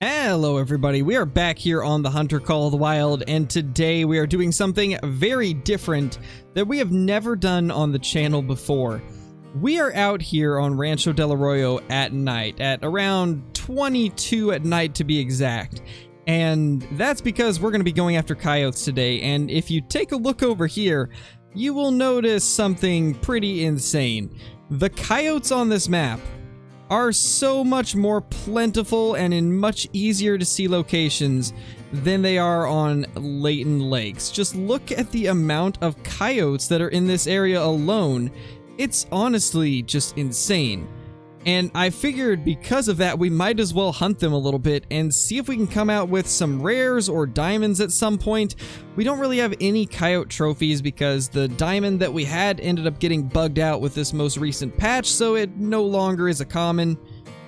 Hello everybody, we are back here on the Hunter Call of the Wild, and today we are doing something very different that we have never done on the channel before. We are out here on Rancho Del Arroyo at night, at around 22 at night to be exact. And that's because we're going to be going after coyotes today, and if you take a look over here, you will notice something pretty insane. The coyotes on this map are so much more plentiful and in much easier to see locations than they are on Layton Lakes. Just look at the amount of coyotes that are in this area alone. It's honestly just insane. And I figured because of that, we might as well hunt them a little bit and see if we can come out with some rares or diamonds at some point. We don't really have any coyote trophies because the diamond that we had ended up getting bugged out with this most recent patch, so it no longer is a common.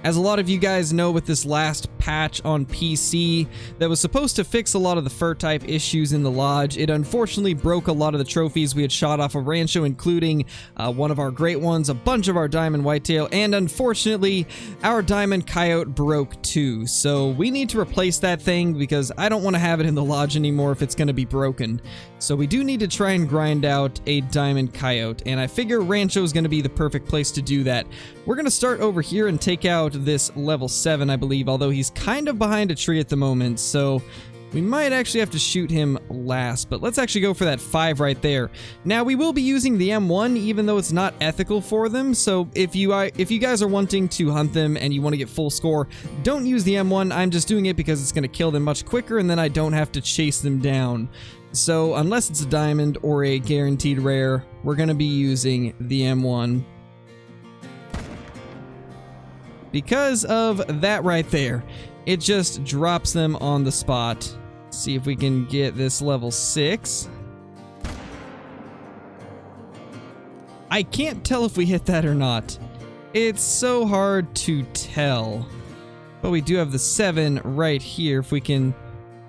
As a lot of you guys know, with this last patch on PC that was supposed to fix a lot of the fur type issues in the lodge, it unfortunately broke a lot of the trophies we had shot off of Rancho, including one of our great ones, a bunch of our diamond whitetail, and unfortunately our diamond coyote broke too. So we need to replace that thing because I don't want to have it in the lodge anymore if it's going to be broken. So we do need to try and grind out a diamond coyote, and I figure Rancho is going to be the perfect place to do that. We're going to start over here and take out this level 7, I believe, although he's kind of behind a tree at the moment, so we might actually have to shoot him last, but let's actually go for that 5 right there. Now, we will be using the M1, even though it's not ethical for them, so if you guys are wanting to hunt them and you want to get full score, don't use the M1. I'm just doing it because it's going to kill them much quicker, and then I don't have to chase them down. So, unless it's a diamond or a guaranteed rare, we're going to be using the M1. Because of that right there, it just drops them on the spot. See if we can get this level 6. I can't tell if we hit that or not. It's so hard to tell. But we do have the 7 right here if we can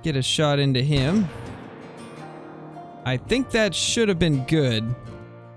get a shot into him. I think that should have been good.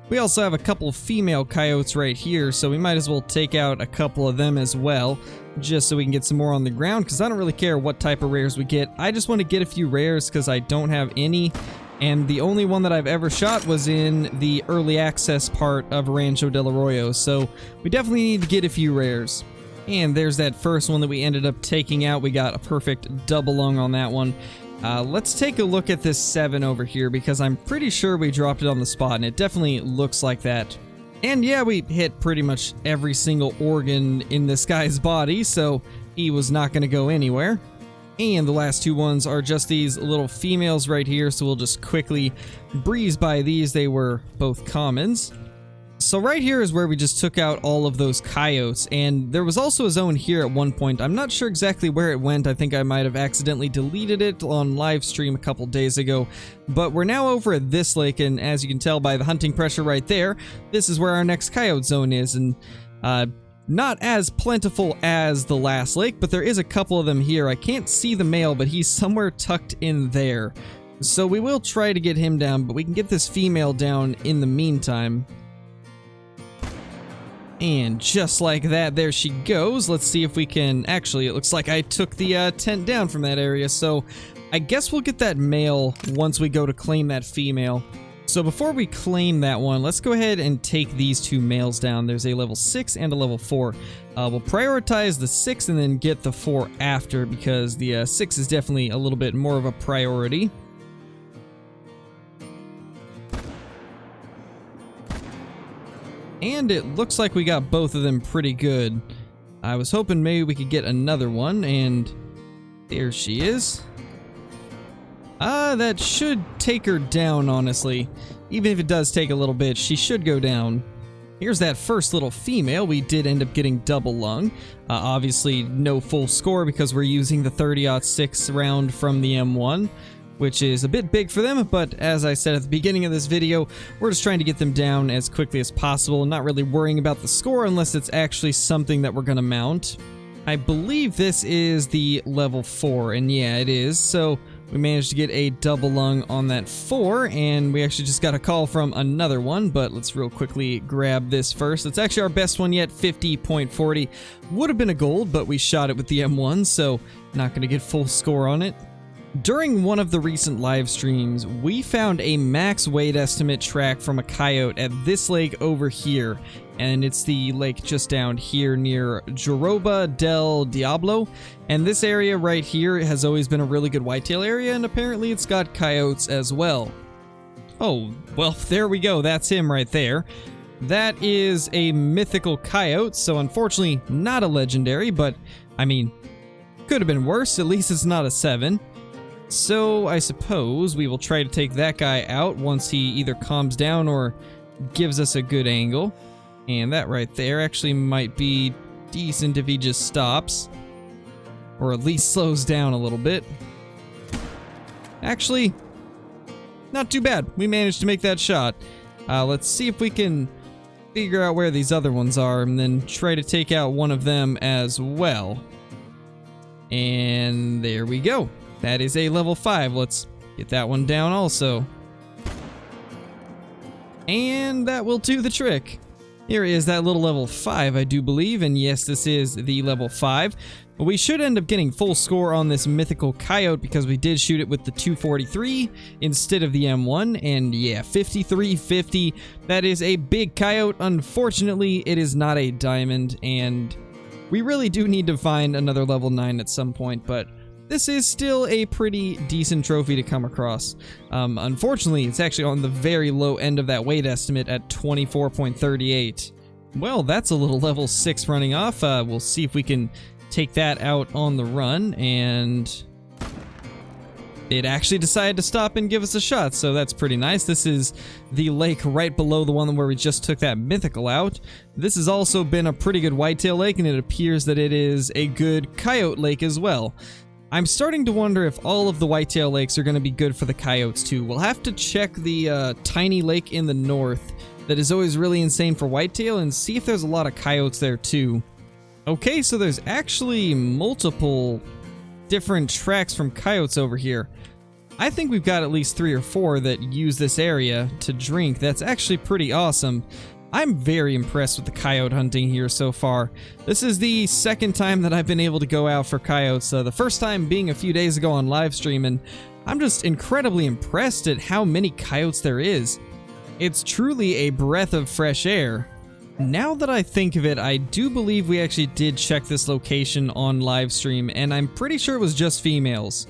We also have a couple of female coyotes right here, so we might as well take out a couple of them as well, just so we can get some more on the ground, because I don't really care what type of rares we get. I just want to get a few rares because I don't have any, and the only one that I've ever shot was in the early access part of Rancho Del Arroyo, so we definitely need to get a few rares. And there's that first one that we ended up taking out. We got a perfect double lung on that one. Let's take a look at this 7 over here, because I'm pretty sure we dropped it on the spot, and it definitely looks like that. And yeah, we hit pretty much every single organ in this guy's body, so he was not going to go anywhere. And the last 2 ones are just these little females right here, so we'll just quickly breeze by these. They were both commons. So right here is where we just took out all of those coyotes, and there was also a zone here at one point. I'm not sure exactly where it went. I think I might have accidentally deleted it on live stream a couple days ago, but we're now over at this lake, and as you can tell by the hunting pressure right there, this is where our next coyote zone is, and not as plentiful as the last lake, but there is a couple of them here. I can't see the male, but he's somewhere tucked in there, so we will try to get him down, but we can get this female down in the meantime. And just like that, there she goes. Let's see if we can... Actually, it looks like I took the tent down from that area, so I guess we'll get that male once we go to claim that female. So before we claim that one, let's go ahead and take these 2 males down. There's a level 6 and a level 4. We'll prioritize the 6 and then get the 4 after, because the 6 is definitely a little bit more of a priority. And it looks like we got both of them pretty good. I was hoping maybe we could get another one, and there she is. That should take her down, honestly. Even if it does take a little bit, she should go down. Here's that first little female. We did end up getting double lung. Obviously, no full score because we're using the 30-06 round from the M1. Which is a bit big for them, but as I said at the beginning of this video, we're just trying to get them down as quickly as possible, not really worrying about the score unless it's actually something that we're going to mount. I believe this is the level 4, and yeah, it is, so we managed to get a double lung on that 4, and we actually just got a call from another one, but let's real quickly grab this first. It's actually our best one yet, 50.40. Would have been a gold, but we shot it with the M1, so Not gonna get full score on it. During one of the recent live streams, we found a max weight estimate track from a coyote at this lake over here, and it's the lake just down here near Rancho Del Diablo, and this area right here has always been a really good whitetail area, and apparently it's got coyotes as well. Oh, well, there we go, that's him right there. That is a mythical coyote, so unfortunately not a legendary, but I mean, could have been worse, at least it's not a 7. So I suppose we will try to take that guy out once he either calms down or gives us a good angle. And that right there actually might be decent if he just stops. Or at least slows down a little bit. Actually, not too bad. We managed to make that shot. Let's see if we can figure out where these other ones are and then try to take out one of them as well. And there we go. That is a level 5. Let's get that one down also. And that will do the trick. Here is that little level 5, I do believe, and yes, this is the level 5. But we should end up getting full score on this mythical coyote because we did shoot it with the 243 instead of the M1, and yeah, 5350. That is a big coyote. Unfortunately, it is not a diamond, and we really do need to find another level 9 at some point, but this is still a pretty decent trophy to come across. Unfortunately, it's actually on the very low end of that weight estimate at 24.38. Well, that's a little level 6 running off. We'll see if we can take that out on the run, and it actually decided to stop and give us a shot, so that's pretty nice. This is the lake right below the one where we just took that mythical out. This has also been a pretty good whitetail lake, and it appears that it is a good coyote lake as well. I'm starting to wonder if all of the whitetail lakes are going to be good for the coyotes too. We'll have to check the tiny lake in the north that is always really insane for whitetail and see if there's a lot of coyotes there too. Okay, so there's actually multiple different tracks from coyotes over here. I think we've got at least 3 or 4 that use this area to drink. That's actually pretty awesome. I'm very impressed with the coyote hunting here so far. This is the second time that I've been able to go out for coyotes, the first time being a few days ago on live stream, and I'm just incredibly impressed at how many coyotes there is. It's truly a breath of fresh air. Now that I think of it, I do believe we actually did check this location on live stream, and I'm pretty sure it was just females.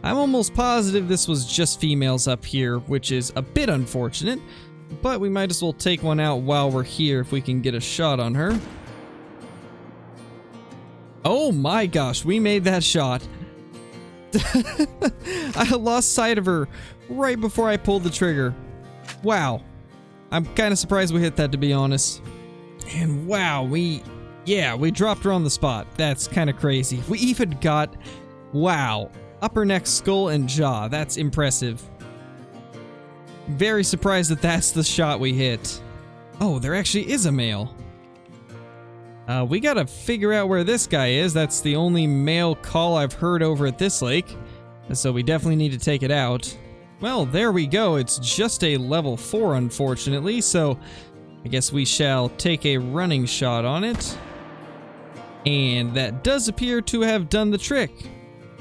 I'm almost positive this was just females up here, which is a bit unfortunate. But we might as well take one out while we're here if we can get a shot on her. Oh my gosh, we made that shot. I lost sight of her right before I pulled the trigger. Wow. I'm kind of surprised we hit that, to be honest. And wow, we dropped her on the spot. That's kind of crazy. We even got, wow, upper neck, skull, and jaw. That's impressive. Very surprised that that's the shot we hit. Oh, there actually is a male. We gotta figure out where this guy is. That's the only male call I've heard over at this lake. So we definitely need to take it out. Well, there we go. It's just a level 4, unfortunately. So I guess we shall take a running shot on it. And that does appear to have done the trick.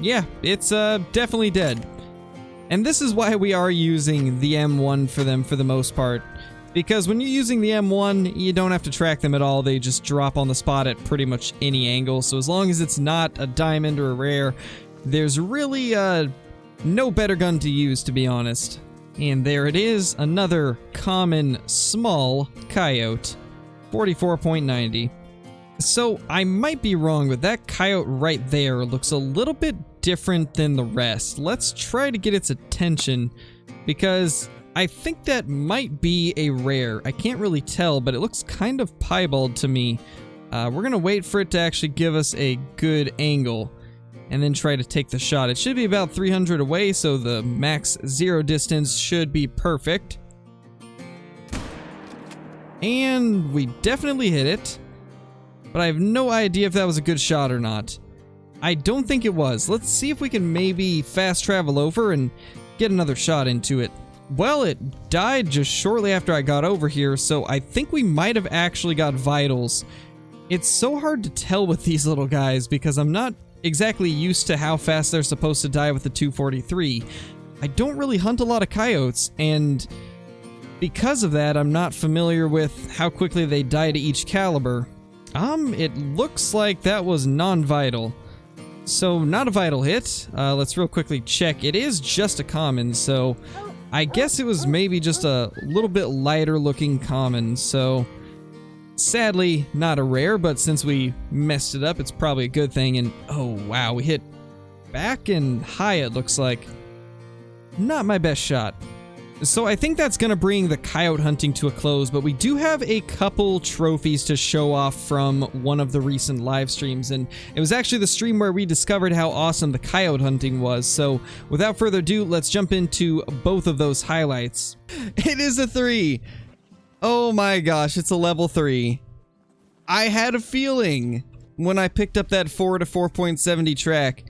Yeah, it's definitely dead. And this is why we are using the M1 for them for the most part. Because when you're using the M1, you don't have to track them at all. They just drop on the spot at pretty much any angle. So as long as it's not a diamond or a rare, there's really no better gun to use, to be honest. And there it is, another common small coyote, 44.90. So I might be wrong, but that coyote right there looks a little bit different than the rest. Let's try to get its attention because I think that might be a rare. I can't really tell, but it looks kind of piebald to me. We're gonna wait for it to actually give us a good angle and then try to take the shot. It should be about 300 away, so the max zero distance should be perfect. And we definitely hit it, but I have no idea if that was a good shot or not. I don't think it was. Let's see if we can maybe fast travel over and get another shot into it. Well, it died just shortly after I got over here, so I think we might have actually got vitals. It's so hard to tell with these little guys because I'm not exactly used to how fast they're supposed to die with the 243. I don't really hunt a lot of coyotes, and because of that, I'm not familiar with how quickly they die to each caliber. It looks like that was non-vital. So, not a vital hit. Let's real quickly check. It is just a common, so I guess it was maybe just a little bit lighter looking common, so sadly, not a rare, but since we messed it up, it's probably a good thing. And oh wow, we hit back and high, it looks like. Not my best shot. So I think that's going to bring the coyote hunting to a close, but we do have a couple trophies to show off from one of the recent live streams, and it was actually the stream where we discovered how awesome the coyote hunting was. So without further ado, let's jump into both of those highlights. It is a 3. Oh my gosh, it's a level 3. I had a feeling when I picked up that 4 to 4.70 track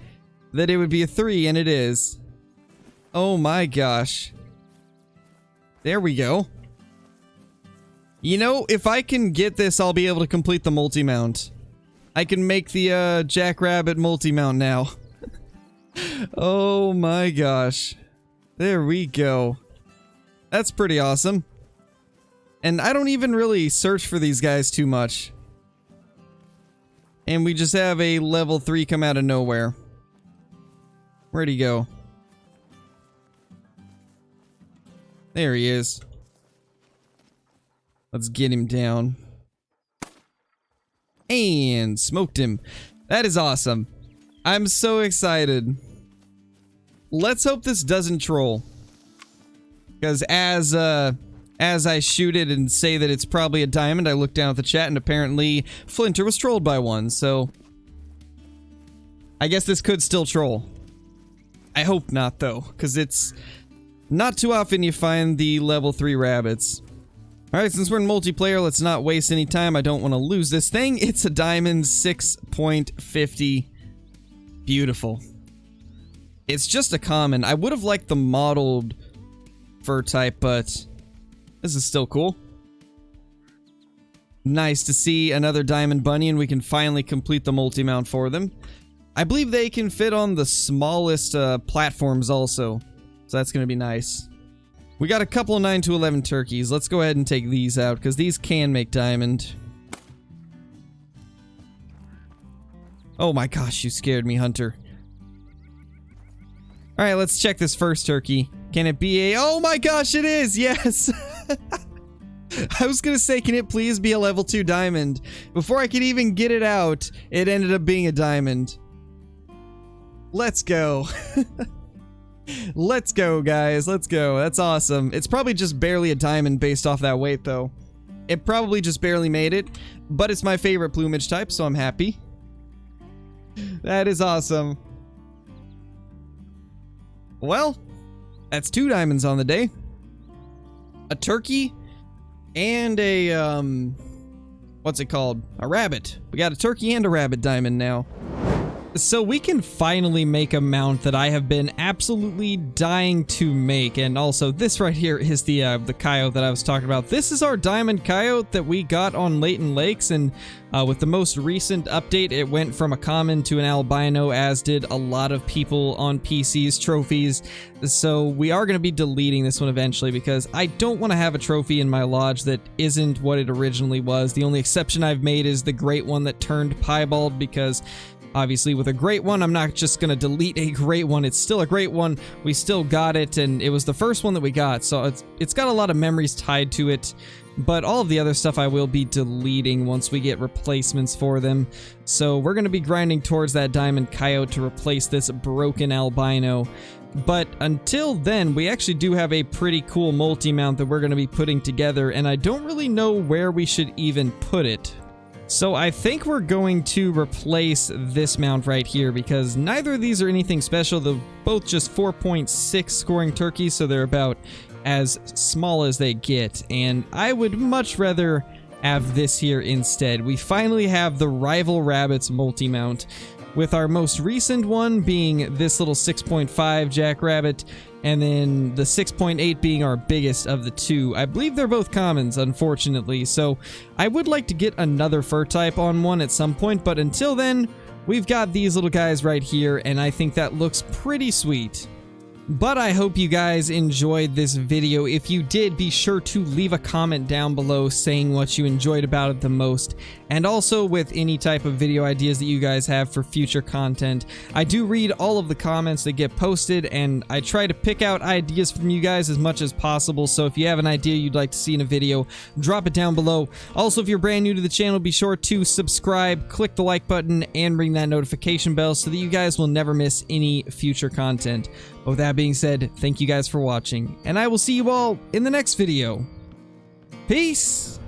that it would be a 3, and it is. Oh my gosh. There we go. You know, if I can get this, I'll be able to complete the multi-mount. I can make the Jackrabbit multi-mount now. Oh my gosh. There we go. That's pretty awesome. And I don't even really search for these guys too much. And we just have a level 3 come out of nowhere. Where'd he go? There he is. Let's get him down. And smoked him. That is awesome. I'm so excited. Let's hope this doesn't troll. Because as I shoot it and say that it's probably a diamond, I look down at the chat and apparently Flinter was trolled by one, so I guess this could still troll. I hope not though, because it's not too often you find the level 3 rabbits. Alright, since we're in multiplayer, let's not waste any time. I don't want to lose this thing. It's a diamond 6.50. Beautiful. It's just a common. I would have liked the modeled fur type, but this is still cool. Nice to see another diamond bunny, and we can finally complete the multi-mount for them. I believe they can fit on the smallest platforms also. So that's going to be nice. We got a couple of 9 to 11 turkeys. Let's go ahead and take these out, because these can make diamond. Oh my gosh, you scared me, Hunter. Alright, let's check this first turkey. Can it be a... Oh my gosh, it is! Yes! I was going to say, can it please be a level 2 diamond? Before I could even get it out, it ended up being a diamond. Let's go. Let's go, guys. Let's go. That's awesome. It's probably just barely a diamond based off that weight, though. It probably just barely made it, but it's my favorite plumage type, so I'm happy. That is awesome. Well, that's 2 diamonds on the day. A turkey and a, what's it called? A rabbit. We got a turkey and a rabbit diamond now. So we can finally make a mount that I have been absolutely dying to make, and also this right here is the coyote that I was talking about. This is our diamond coyote that we got on Layton Lakes, and with the most recent update, it went from a common to an albino, as did a lot of people on PC's trophies. So we are going to be deleting this one eventually, because I don't want to have a trophy in my lodge that isn't what it originally was. The only exception I've made is the great one that turned piebald, because obviously, with a great one, I'm not just going to delete a great one. It's still a great one. We still got it, and it was the first one that we got, so it's got a lot of memories tied to it. But all of the other stuff I will be deleting once we get replacements for them. So we're going to be grinding towards that diamond coyote to replace this broken albino. But until then, we actually do have a pretty cool multi-mount that we're going to be putting together, and I don't really know where we should even put it. So I think we're going to replace this mount right here, because neither of these are anything special. They're both just 4.6 scoring turkeys, so they're about as small as they get, and I would much rather have this here instead. We finally have the Rival Rabbits multi-mount, with our most recent one being this little 6.5 Jackrabbit, and then the 6.8 being our biggest of the two. I believe they're both commons, unfortunately, so I would like to get another fur type on one at some point, but until then, we've got these little guys right here, and I think that looks pretty sweet. But I hope you guys enjoyed this video. If you did, be sure to leave a comment down below saying what you enjoyed about it the most, and also with any type of video ideas that you guys have for future content. I do read all of the comments that get posted, and I try to pick out ideas from you guys as much as possible, so if you have an idea you'd like to see in a video, drop it down below. Also, if you're brand new to the channel, be sure to subscribe, click the like button, and ring that notification bell so that you guys will never miss any future content. But with that being said, thank you guys for watching, and I will see you all in the next video. Peace!